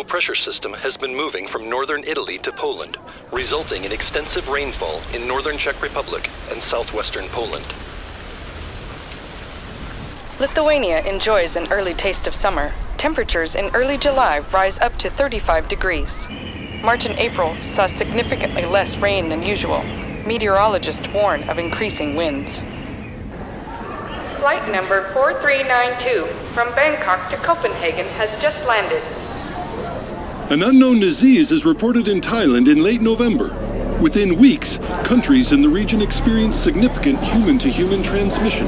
pressure system has been moving from northern Italy to Poland, resulting in extensive rainfall in northern Czech Republic and southwestern Poland. Lithuania enjoys an early taste of summer. Temperatures in early July rise up to 35 degrees. March and April saw significantly less rain than usual. Meteorologists warn of increasing winds. Flight number 4392 from Bangkok to Copenhagen has just landed. An unknown disease is reported in Thailand in late November. Within weeks, countries in the region experienced significant human-to-human transmission.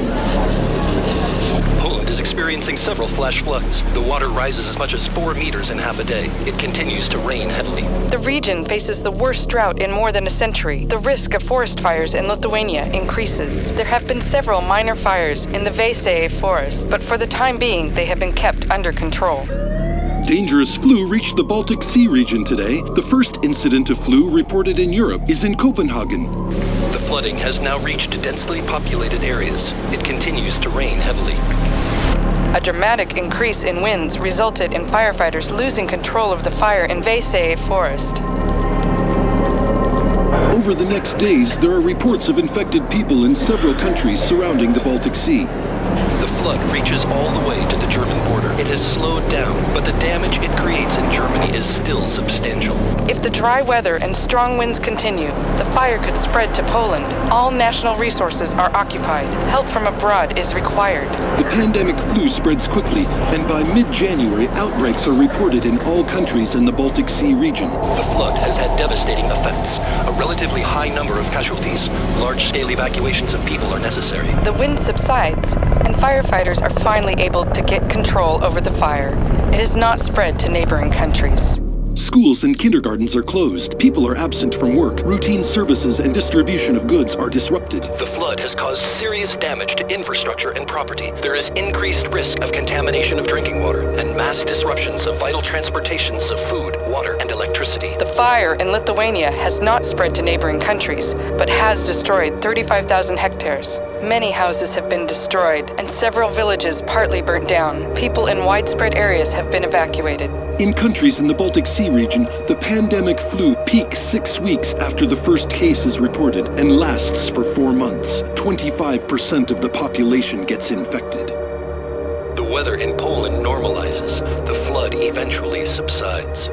Poland is experiencing several flash floods. The water rises as much as 4 meters in half a day. It continues to rain heavily. The region faces the worst drought in more than a century. The risk of forest fires in Lithuania increases. There have been several minor fires in the Veisieji forest, but for the time being, they have been kept under control. Dangerous flu reached the Baltic Sea region today. The first incident of flu reported in Europe is in Copenhagen. The flooding has now reached densely populated areas. It continues to rain heavily. A dramatic increase in winds resulted in firefighters losing control of the fire in Veisieji forest. Over the next days, there are reports of infected people in several countries surrounding the Baltic Sea. The flood reaches all the way to the German border. It has slowed down, but the damage it creates in Germany is still substantial. If the dry weather and strong winds continue, the fire could spread to Poland. All national resources are occupied. Help from abroad is required. The pandemic flu spreads quickly, and by mid-January, outbreaks are reported in all countries in the Baltic Sea region. The flood has had devastating effects. A relatively high number of casualties. Large-scale evacuations of people are necessary. The wind subsides, and firefighters are finally able to get control over the fire. It has not spread to neighboring countries. Schools and kindergartens are closed. People are absent from work. Routine services and distribution of goods are disrupted. The flood has caused serious damage to infrastructure and property. There is increased risk of contamination of drinking water and mass disruptions of vital transportations of food, water, and electricity. The fire in Lithuania has not spread to neighboring countries, but has destroyed 35,000 hectares. Many houses have been destroyed, and several villages partly burnt down. People in widespread areas have been evacuated. In countries in the Baltic Sea region, the pandemic flu peaks 6 weeks after the first case is reported and lasts for 4 months. 25% of the population gets infected. The weather in Poland normalizes. The flood eventually subsides.